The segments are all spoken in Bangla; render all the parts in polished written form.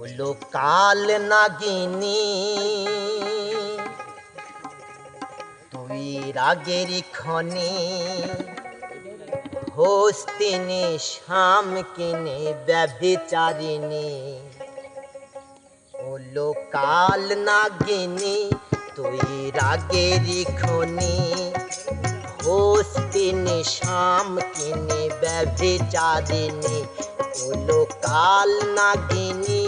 হলো কাল নাগিনী তুই রাগের ক্ষণে হস্তিনী শাম কিনে ব্যভিচারিণী হলো কাল নাগিনী তুই রাগের ক্ষণে হস্তিনী শাম কিনে ব্যভিচারিণী হলো কাল নাগিনী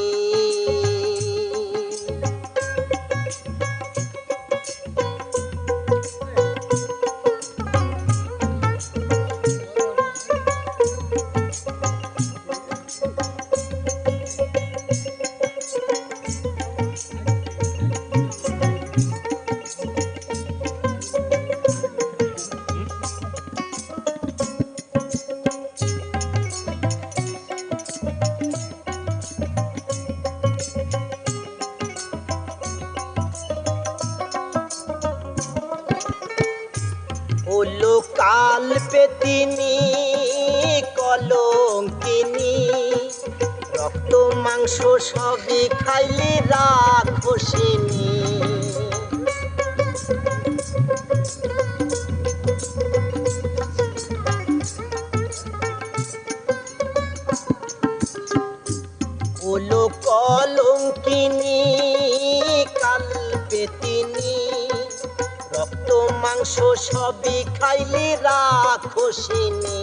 হলো কাল পেতিনী কলঙ্কিনী রক্ত মাংস সবই খাইলি রাক্ষসিনী হলো কলঙ্কিনী কাল পেতিনী রক্ত মাংস সবই খাইলি রাক্ষসিনী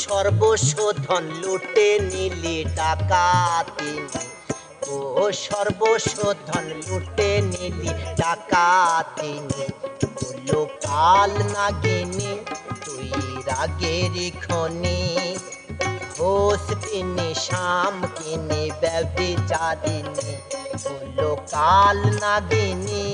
সর্বস্ব ধন লুটে নিলি ডাকাতিনী ও সর্বস্ব ধন লুটে নিলি ডাকাতিনী হলো কাল নাগিনী তুই রাগের ক্ষণে হস্তিনী শাম কিনে ব্যভিচারিণী হলো কাল নাগিনী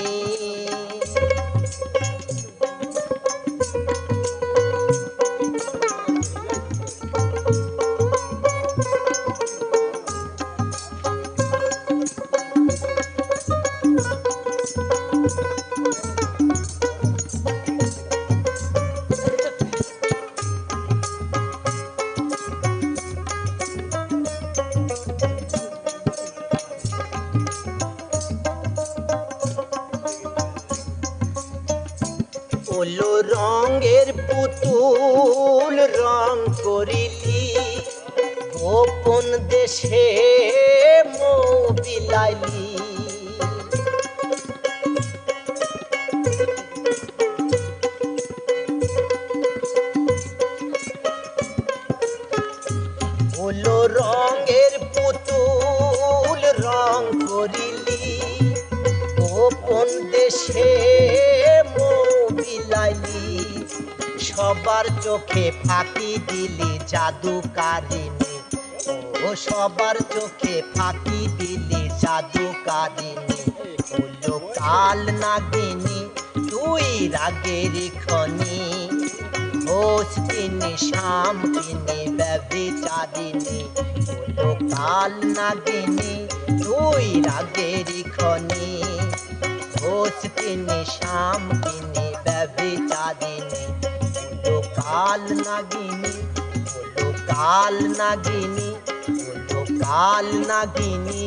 হলো রঙের পুতুল রং করিলি গোপন দেশে মৌ বিলাইলি হলো রঙের পুতুল রং করিলি গোপন দেশে সবার চোখে ফাঁকি দিলি জাদুকারিণী ও সবার চোখে ফাঁকি দিলি জাদুকারিণী হলো কাল নাগিনী তুই রাগের ক্ষণে হস্তিনী শাম কিনে ব্যভিচারিণী হলো কাল নাগিনী তুই রাগের ক্ষণে হস্তিনী শাম কিনে ব্যভিচারিণী হলো কাল নাগিনী হলো কাল নাগিনী হলো কাল নাগিনী